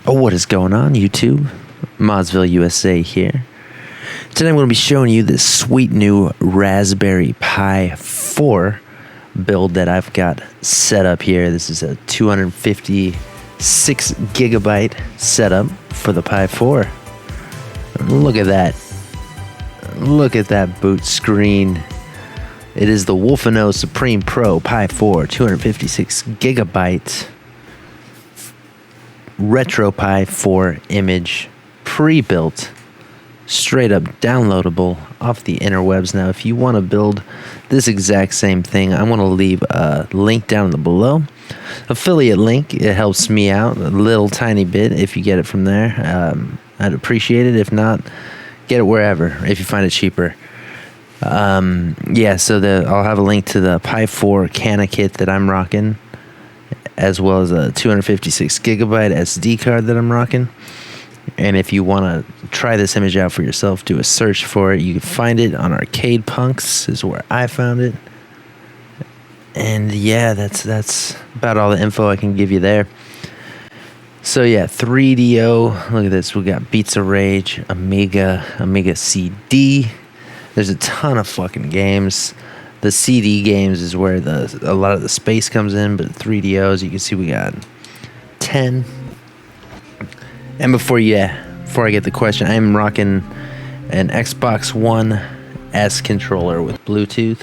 Oh, what is going on, YouTube? ModzvilleUSA here. Today I'm going to be showing you this sweet new Raspberry Pi 4 build that I've got set up here. This is a 256 gigabyte setup for the Pi 4. Look at that. Look at that boot screen. It is the Wolfanoz Supreme Pro Pi 4 256 gigabyte RetroPie 4 image, pre-built, straight up downloadable off the interwebs. Now, if you want to build this exact same thing, I'm going to leave a link down below. Affiliate link. It helps me out a little tiny bit if you get it from there. I'd appreciate it. If not, get it wherever if you find it cheaper. Yeah, so I'll have a link to the Pi 4 Canakit that I'm rocking, as well as a 256 gigabyte SD card that I'm rocking. And if you want to try this image out for yourself, do a search for it. You can find it on Arcade Punks is where I found it. And yeah, that's about all the info I can give you there. So yeah, 3DO. Look at this. We got Beats of Rage, Amiga CD. There's a ton of fucking games. The CD games is where a lot of the space comes in, but 3DOs, you can see we got 10. And before I get the question, I'm rocking an Xbox One S controller with Bluetooth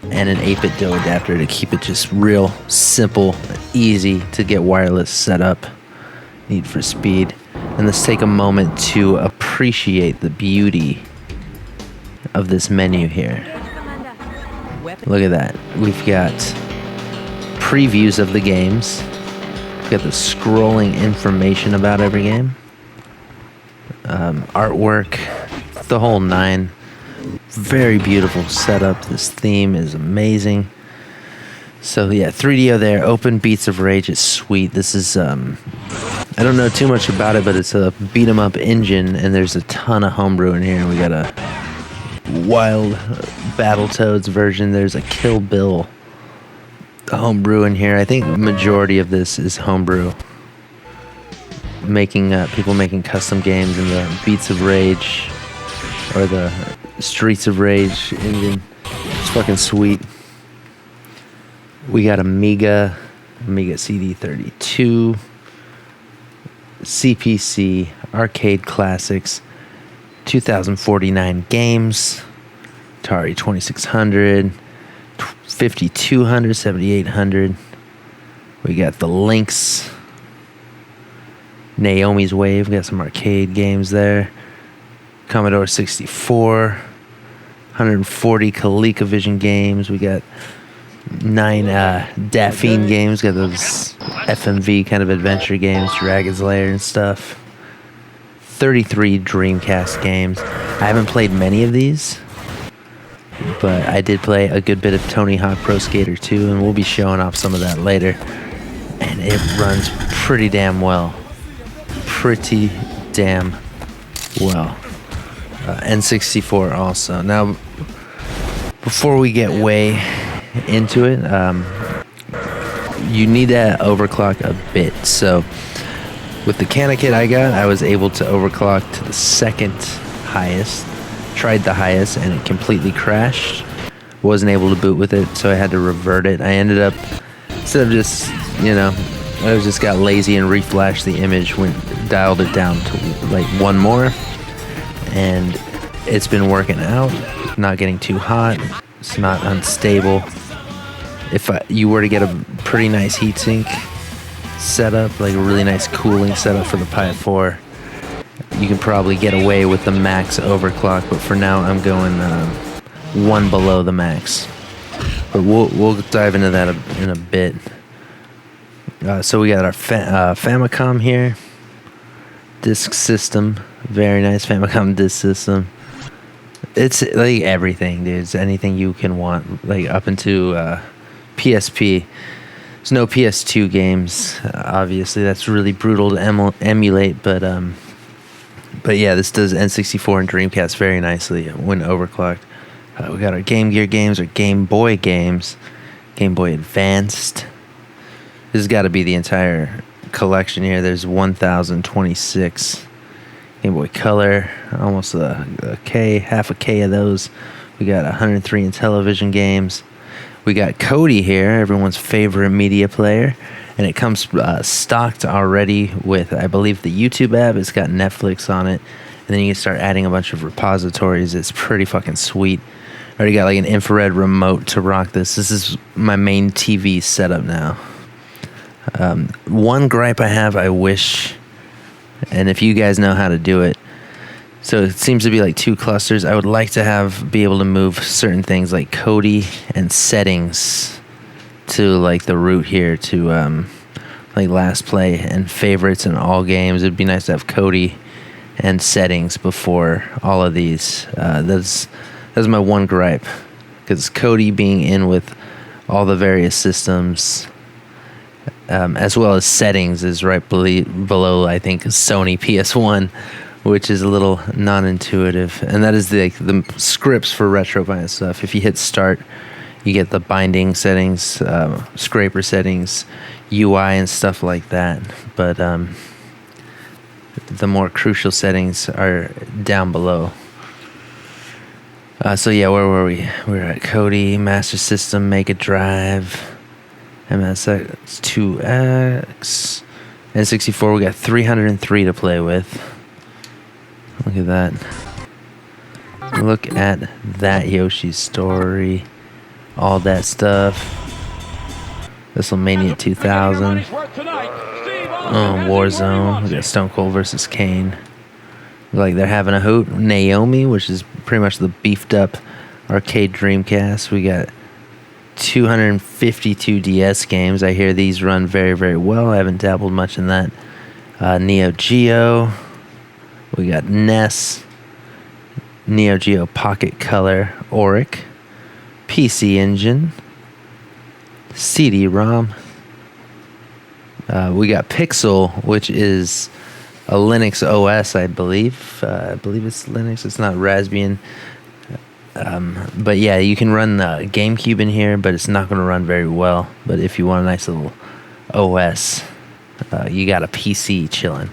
and an 8-bit DO adapter to keep it just real simple, easy to get wireless set up. Need for speed. And let's take a moment to appreciate the beauty of this menu here. Look at that. We've got previews of the games. We've got the scrolling information about every game. Artwork. The whole nine. Very beautiful setup. This theme is amazing. So yeah, 3DO there. Open Beats of Rage. It's sweet. This is, I don't know too much about it, but it's a beat 'em up engine, and there's a ton of homebrew in here. We got a Wild Battletoads version. There's a Kill Bill homebrew in here. I think the majority of this is homebrew. People making custom games in the Beats of Rage or the Streets of Rage engine. It's fucking sweet. We got Amiga CD32, CPC, Arcade Classics, 2049 games, Atari 2600, 5200, 7800. We got the Lynx, Naomi's Wave. We got some arcade games there. Commodore 64, 140 ColecoVision games. We got 9 Daphne games. Got those FMV kind of adventure games, Dragon's Lair and stuff. 33 Dreamcast games. I haven't played many of these, but I did play a good bit of Tony Hawk Pro Skater 2, and we'll be showing off some of that later. And it runs pretty damn well. Pretty damn well. N64 also. Now, before we get way into it, you need to overclock a bit. So with the Canakit I was able to overclock to the second highest. Tried the highest and it completely crashed. Wasn't able to boot with it, so I had to revert it. I ended up, instead of just, I just got lazy and reflashed the image, dialed it down to like one more, and it's been working out. Not getting too hot. It's not unstable. If you were to get a pretty nice heatsink setup, like a really nice cooling setup for the Pi 4, you can probably get away with the max overclock, but for now I'm going one below the max. But we'll dive into that in a bit. So we got our Famicom here, disk system, very nice Famicom disk system. It's like everything, dude. It's anything you can want, like up into PSP. There's no PS2 games, obviously. That's really brutal to emulate, but But yeah, this does N64 and Dreamcast very nicely when overclocked. We got our Game Gear games, our Game Boy games, Game Boy Advanced. This has got to be the entire collection here. There's 1,026 Game Boy Color, almost a K, half a K of those. We got 103 Intellivision games. We got Kodi here, everyone's favorite media player, and it comes stocked already with, I believe, the YouTube app. It's got Netflix on it, and then you can start adding a bunch of repositories. It's pretty fucking sweet. I already got like an infrared remote to rock this. This is my main TV setup now. One gripe I have, I wish, and if you guys know how to do it, so it seems to be like two clusters. I would like to be able to move certain things like Kodi and settings to like the root here to like last play and favorites and all games. It'd be nice to have Kodi and settings before all of these. That's my one gripe, because Kodi being in with all the various systems, as well as settings, is right below I think Sony PS1, which is a little non-intuitive. And that is the scripts for RetroPie and stuff. If you hit start, you get the binding settings, scraper settings, UI and stuff like that. But the more crucial settings are down below. So yeah, where were we? We were at Kodi, Master System, Mega Drive, MSX2X, N64. We got 303 to play with. Look at that. Look at that Yoshi's Story. All that stuff. WrestleMania 2000. Warzone. We got Stone Cold versus Kane. Like they're having a hoot. Naomi, which is pretty much the beefed up arcade Dreamcast. We got 252 DS games. I hear these run very, very well. I haven't dabbled much in that. Neo Geo. We got NES. Neo Geo Pocket Color. Auric. PC Engine. CD-ROM. We got Pixel, which is a Linux OS, I believe. I believe it's Linux. It's not Raspbian. But yeah, you can run the GameCube in here, but it's not going to run very well. But if you want a nice little OS, you got a PC chilling.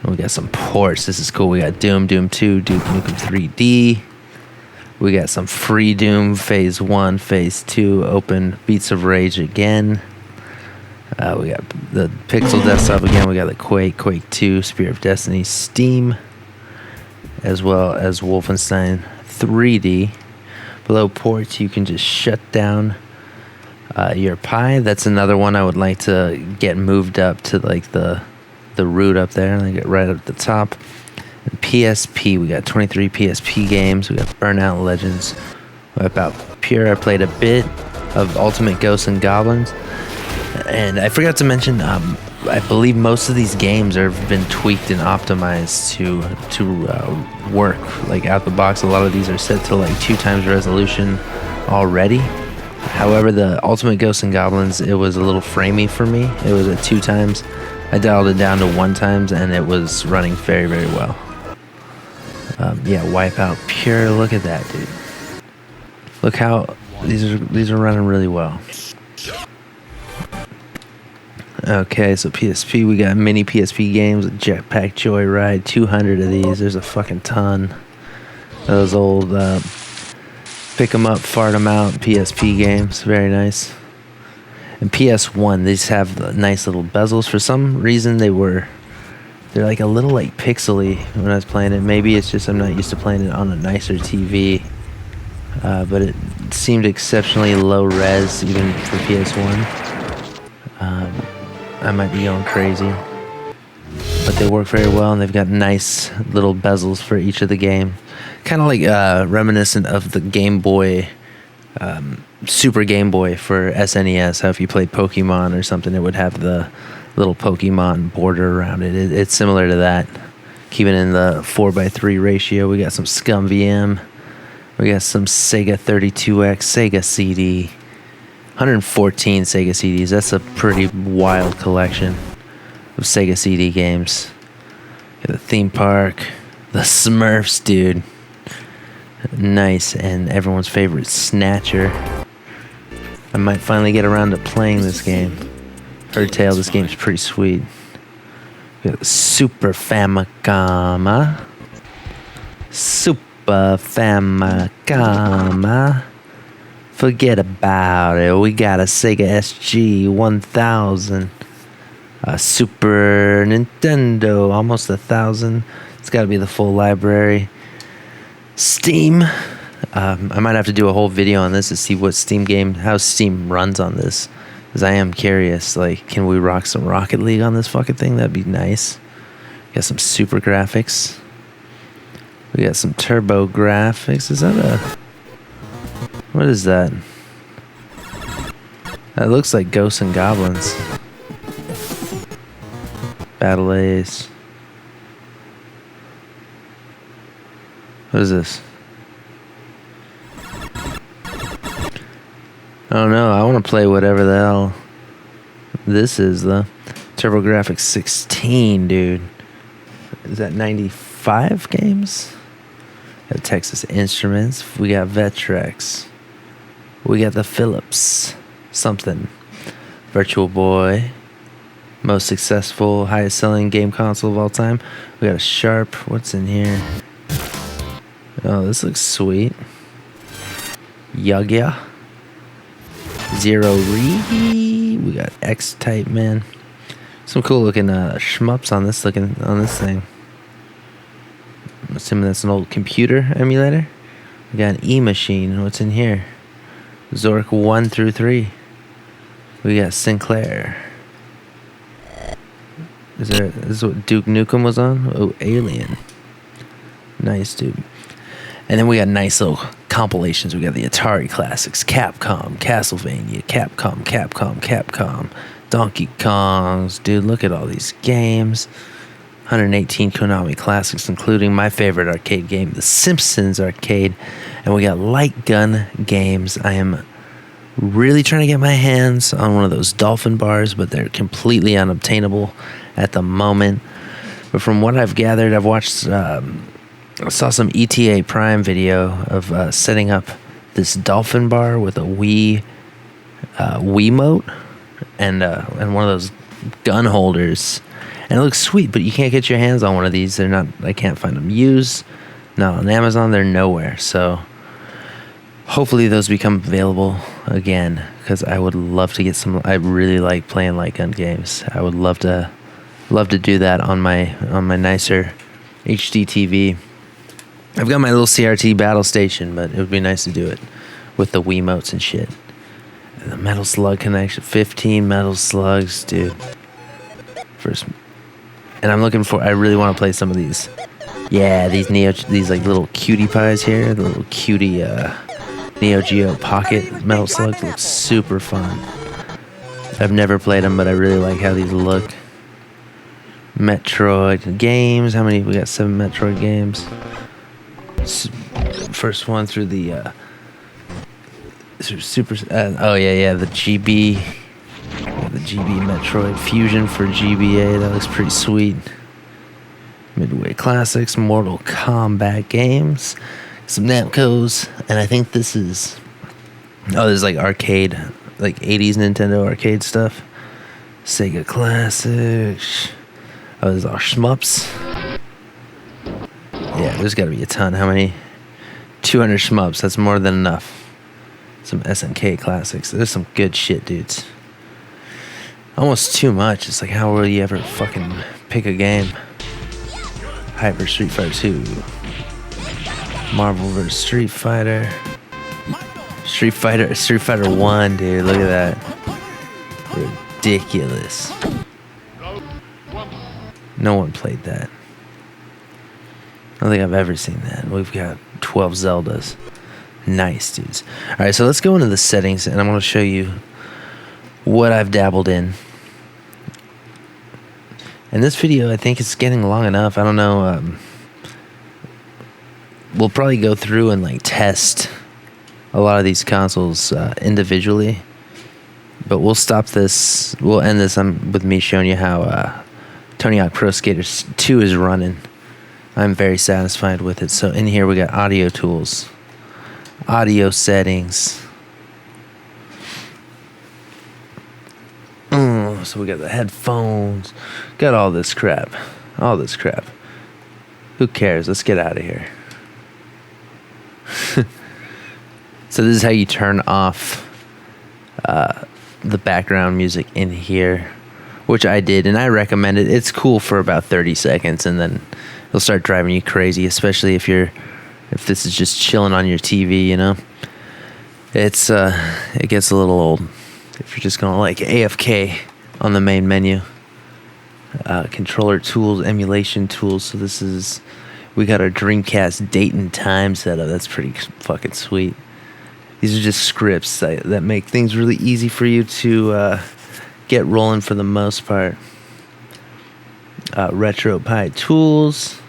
And we got some ports. This is cool. We got Doom, Doom 2, Duke Nukem 3D. We got some free Doom, Phase 1, Phase 2, open Beats of Rage again. We got the Pixel desktop again. We got the Quake, Quake 2, Spirit of Destiny, Steam, as well as Wolfenstein 3D. Below ports, you can just shut down your Pi. That's another one I would like to get moved up to like the root up there, and I get right up at the top. And PSP, we got 23 PSP games. We got Burnout Legends, Wipeout Pure. I played a bit of Ultimate Ghosts and Goblins. And I forgot to mention, I believe most of these games have been tweaked and optimized to work like out the box. A lot of these are set to like 2 times resolution already. However, the Ultimate Ghosts and Goblins, it was a little framey for me. It was at 2 times. I dialed it down to 1 times, and it was running very, very well. Yeah, Wipeout Pure. Look at that, dude. Look how these are running really well. Okay, so PSP, we got mini PSP games, Jetpack Joyride, 200 of these. There's a fucking ton. Those old pick 'em up, fart 'em out PSP games, very nice. And PS1, these have nice little bezels. For some reason, they're like a little like pixely when I was playing it. Maybe it's just I'm not used to playing it on a nicer TV. But it seemed exceptionally low res even for PS1. I might be going crazy, but they work very well, and they've got nice little bezels for each of the game. Kind of like reminiscent of the Game Boy, Super Game Boy for SNES. How if you played Pokemon or something, it would have the little Pokemon border around it. It's similar to that. Keeping in the 4:3 ratio. We got some Scum VM. We got some Sega 32X, Sega CD. 114 Sega CDs. That's a pretty wild collection of Sega CD games. Got the Theme Park, The Smurfs, dude. Nice, and everyone's favorite Snatcher. I might finally get around to playing this game. Heard tell this game's pretty sweet. We got Super Famicom. Super Famicom. Forget about it. We got a Sega SG 1000. Super Nintendo, almost 1,000. It's got to be the full library. Steam. I might have to do a whole video on this to see what how Steam runs on this, because I am curious. Like, can we rock some Rocket League on this fucking thing? That'd be nice. Got some super graphics. We got some turbo graphics. Is that what is that? That looks like Ghosts and Goblins. Battle Ace. What is this? I don't know. I want to play whatever the hell this is, though. TurboGrafx 16, dude. Is that 95 games? Got Texas Instruments. We got Vectrex. We got the Philips. Something. Virtual Boy. Most successful, highest selling game console of all time. We got a Sharp. What's in here? Oh, this looks sweet. Yugya. Zero Re. We got X-Type, man. Some cool looking shmups on this thing. I'm assuming that's an old computer emulator. We got an E-Machine. What's in here? Zork 1 through 3. We got Sinclair. This is what Duke Nukem was on? Oh, Alien. Nice, dude. And then we got nice little compilations. We got the Atari Classics, Capcom, Castlevania, Capcom, Donkey Kongs. Dude, look at all these games. 118 Konami Classics, including my favorite arcade game, The Simpsons Arcade. And we got light gun games. I am really trying to get my hands on one of those Dolphin bars, but they're completely unobtainable at the moment. But from what I've gathered, I've watched... I saw some ETA Prime video of setting up this Dolphin bar with a Wiimote and one of those gun holders, and it looks sweet. But you can't get your hands on one of these. I can't find them used. Not on Amazon. They're nowhere. So hopefully those become available again, because I would love to get some. I really like playing light gun games. I would love to do that on my nicer HD TV. I've got my little CRT battle station, but it would be nice to do it with the Wiimotes and shit. And the Metal Slug connection, 15 Metal Slugs, dude. And I'm looking for. I really want to play some of these. Yeah, these like little cutie pies here, the little cutie Neo Geo Pocket Metal Slugs look super fun. I've never played them, but I really like how these look. Metroid games. How many? We got 7 Metroid games. First one through the super. The GB Metroid Fusion for GBA. That looks pretty sweet. Midway Classics, Mortal Kombat games, some Namcos, and I think this is. Oh, this is like arcade, like 80s Nintendo arcade stuff. Sega Classics. Oh, there's our shmups. Yeah, there's got to be a ton. How many? 200 shmups. That's more than enough. Some SNK classics. There's some good shit, dudes. Almost too much. It's like, how will you ever fucking pick a game? Hyper Street Fighter 2. Marvel vs. Street Fighter. Street Fighter 1, dude. Look at that. Ridiculous. No one played that. I don't think I've ever seen that. We've got 12 Zeldas. Nice, dudes. All right, so let's go into the settings, and I'm going to show you what I've dabbled in. And this video, I think it's getting long enough. I don't know. We'll probably go through and like test a lot of these consoles individually. But we'll stop this. We'll end this with me showing you how Tony Hawk Pro Skater 2 is running I'm very satisfied with it. So in here we got audio tools, audio settings. So we got the headphones, got all this crap. Who cares? Let's get out of here. So this is how you turn off the background music in here, which I did, and I recommend it. It's cool for about 30 seconds, and then it'll start driving you crazy, especially if this is just chilling on your TV, you know. It gets a little old if you're just gonna like AFK on the main menu. Controller tools, emulation tools. So we got our Dreamcast date and time setup. That's pretty fucking sweet. These are just scripts that make things really easy for you to get rolling for the most part. RetroPie tools.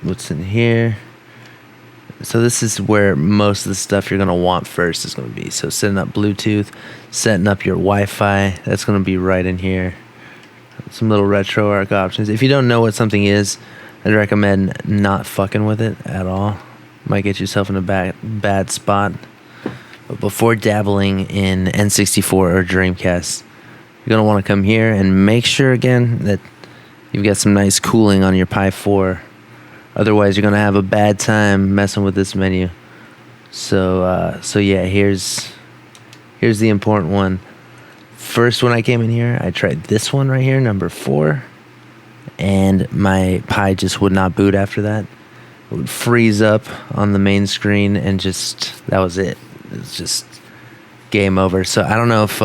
What's in here? So this is where most of the stuff you're going to want first is going to be. So setting up Bluetooth, setting up your Wi-Fi. That's going to be right in here. Some little RetroArch options. If you don't know what something is, I'd recommend not fucking with it at all. Might get yourself in a bad spot. But before dabbling in N64 or Dreamcast, you're going to want to come here and make sure again that you've got some nice cooling on your Pi4. Otherwise, you're going to have a bad time messing with this menu. So yeah, here's the important one. First, when I came in here, I tried this one right here, number 4. And my Pi just would not boot after that. It would freeze up on the main screen, and that was it. It's just game over. So I don't know if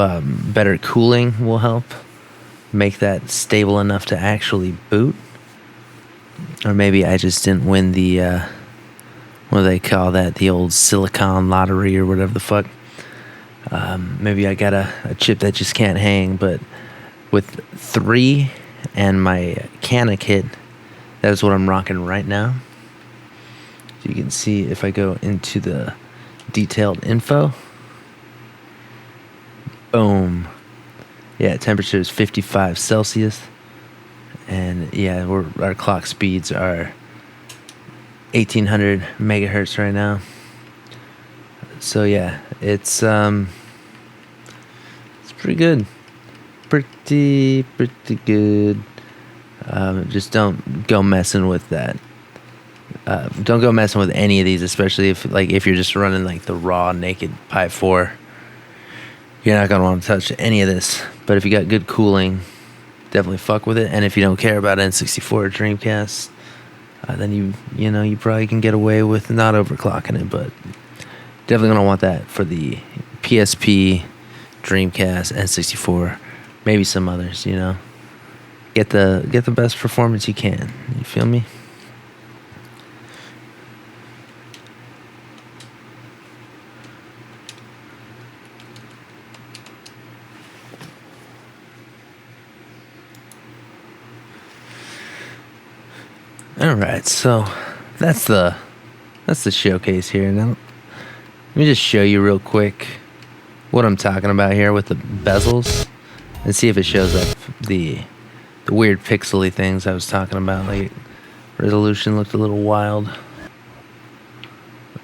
better cooling will help make that stable enough to actually boot. Or maybe I just didn't win the, what do they call that? The old silicon lottery or whatever the fuck. Maybe I got a chip that just can't hang. But with 3 and my Canakit, that is what I'm rocking right now. So you can see if I go into the detailed info. Boom. Yeah, temperature is 55 Celsius. And yeah, our clock speeds are 1800 megahertz right now. So yeah, it's pretty good. Pretty good. Just don't go messing with that. Don't go messing with any of these, especially if you're just running like the raw naked Pi4. You're not gonna want to touch any of this. But if you got good cooling, definitely fuck with it. And if you don't care about N64 or Dreamcast, then you probably can get away with not overclocking it. But definitely gonna want that for the PSP, Dreamcast, N64, maybe some others. Get the best performance you can. You feel me? All right, so that's the showcase here. Now, let me just show you real quick what I'm talking about here with the bezels, and see if it shows up the weird pixely things I was talking about. Like resolution looked a little wild.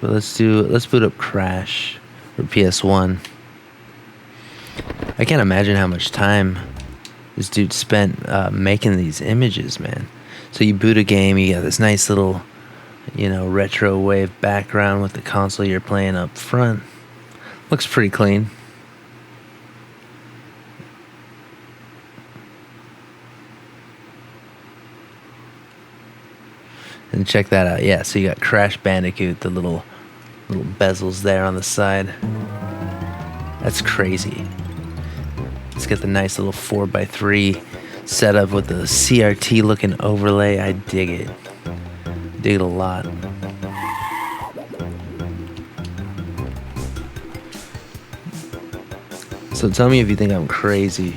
But let's boot up Crash for PS1. I can't imagine how much time this dude spent making these images, man. So you boot a game, you got this nice little, retro wave background with the console you're playing up front. Looks pretty clean. And check that out. Yeah, so you got Crash Bandicoot, the little bezels there on the side. That's crazy. It's got the nice little 4x3 setup with the CRT looking overlay. I dig it. Dig it a lot. So tell me if you think I'm crazy.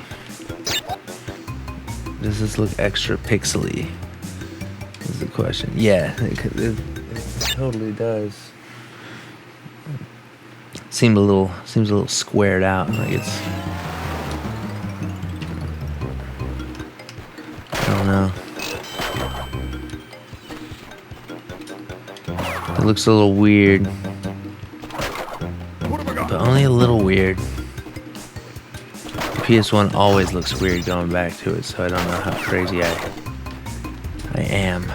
Does this look extra pixely? Is the question. Yeah, it totally does. Seems a little squared out. Like it's, I don't know. looks a little weird, but only a little weird. PS1 always looks weird going back to it, so I don't know how crazy I am.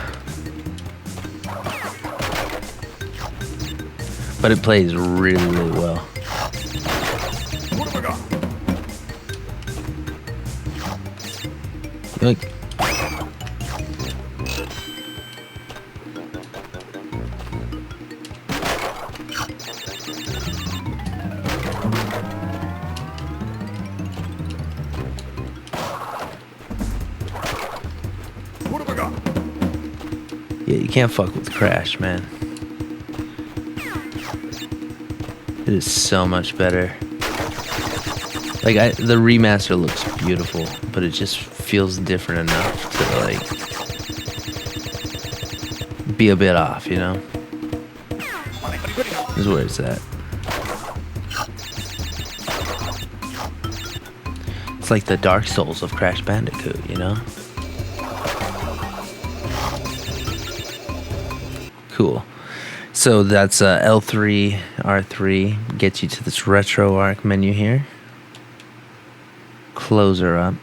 But it plays really, really well. Yoink. Yeah, you can't fuck with Crash, man. It is so much better. Like, the remaster looks beautiful, but it just feels different enough to, like, be a bit off, you know? This is where it's at. It's like the Dark Souls of Crash Bandicoot, you know? Cool. So that's L3, R3, gets you to this RetroArch menu here. Close her up.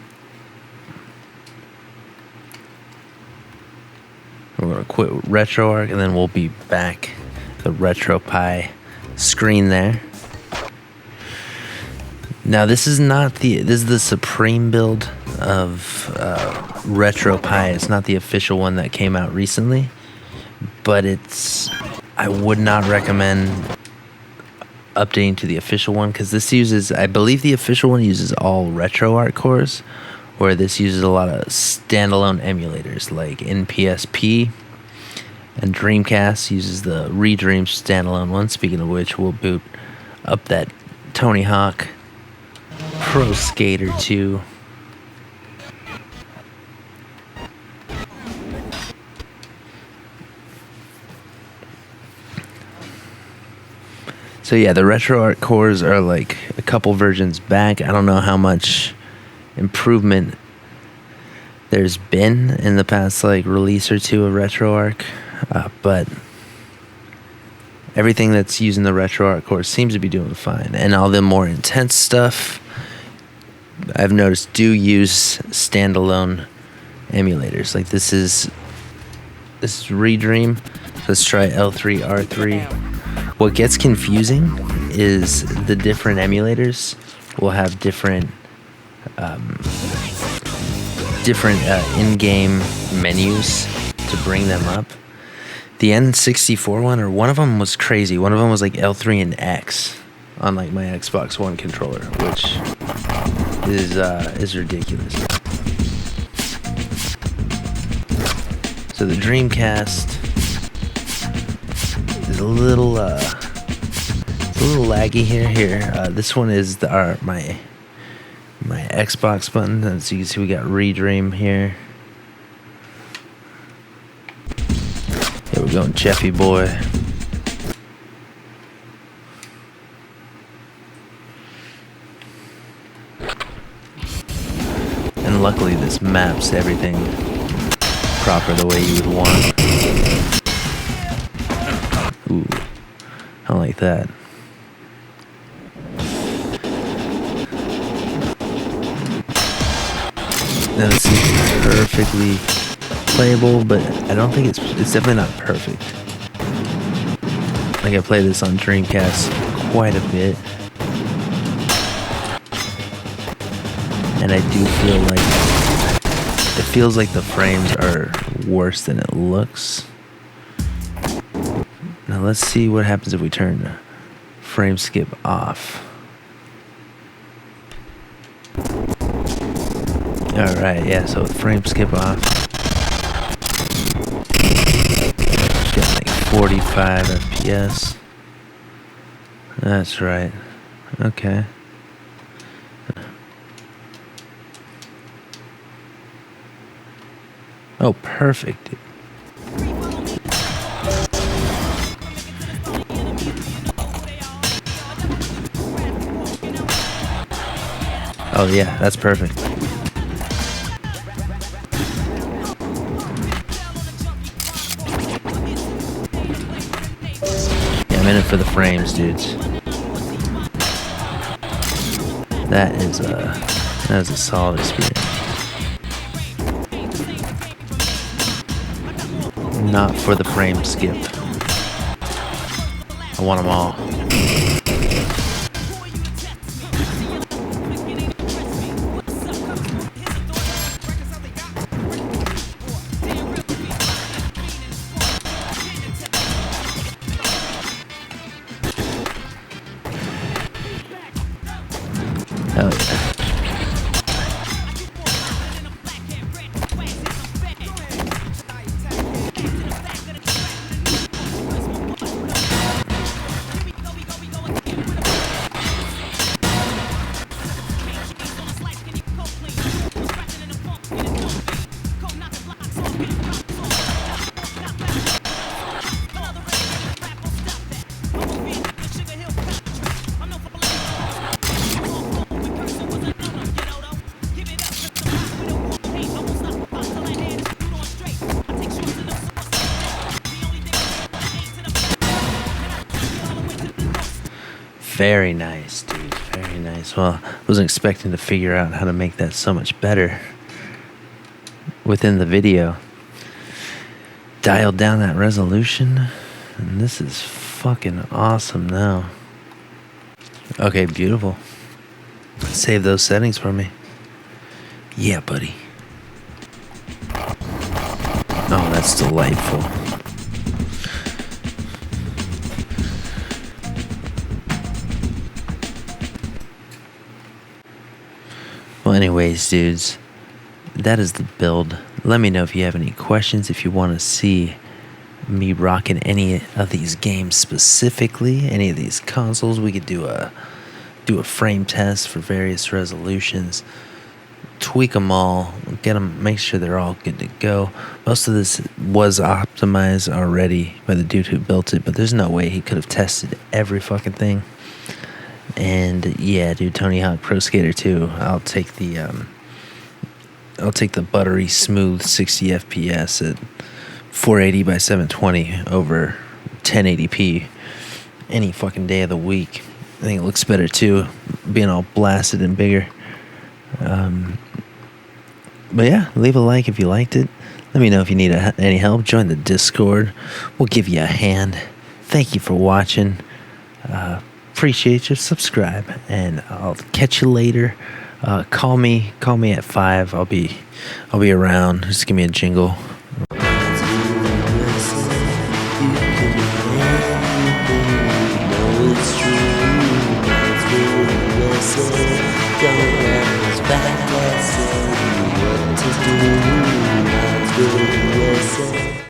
We're going to quit RetroArch, and then we'll be back. The RetroPie screen there. Now this is the Supreme build of RetroPie. It's not the official one that came out recently, but I would not recommend updating to the official one, because this uses, I believe the official one uses all RetroArch cores, where this uses a lot of standalone emulators like NPSP, and Dreamcast uses the Redream standalone one. Speaking of which, we'll boot up that Tony Hawk Pro Skater 2. So yeah, the RetroArch cores are like a couple versions back. I don't know how much improvement there's been in the past like release or two of RetroArch, but everything that's using the RetroArch cores seems to be doing fine. And all the more intense stuff, I've noticed, do use standalone emulators. Like this is Redream. Let's try L3, R3. What gets confusing is the different emulators will have different in-game menus to bring them up. The N64 one, or one of them was crazy. One of them was like L3 and X on like my Xbox One controller, which is ridiculous. So the Dreamcast is a little laggy here. This one is my Xbox button. As you can see, we got Redream here. Here we're going, Jeffy boy. And luckily, this maps everything proper the way you would want. Ooh, I don't like that. Now this is perfectly playable, but I don't think it's definitely not perfect. Like I played this on Dreamcast quite a bit, and I do feel like it feels like the frames are worse than it looks. Now let's see what happens if we turn frame skip off. Alright, yeah, so frame skip off. Got like 45 FPS. That's right. Okay. Oh, perfect. Oh yeah, that's perfect. in it for the frames, dudes. That is a solid experience. Not for the frame skip. I want them all. Hell yeah. Very nice, dude. Very nice. Well, I wasn't expecting to figure out how to make that so much better within the video. Dialed down that resolution, and this is fucking awesome now. Okay, beautiful. Save those settings for me. Yeah, buddy. Oh, that's delightful. Well, anyways, dudes, that is the build. Let me know if you have any questions, if you want to see me rocking any of these games specifically, any of these consoles. We could do a frame test for various resolutions, tweak them all, get them, make sure they're all good to go. Most of this was optimized already by the dude who built it, but there's no way he could have tested every fucking thing. And yeah, dude, Tony Hawk Pro Skater 2. I'll take the buttery smooth 60 FPS at 480 by 720 over 1080p any fucking day of the week. I think it looks better too, being all blasted and bigger. But yeah, leave a like if you liked it. Let me know if you need any help. Join the Discord. We'll give you a hand. Thank you for watching. Appreciate you. Subscribe, and I'll catch you later. Call me at 5. I'll be around. Just give me a jingle.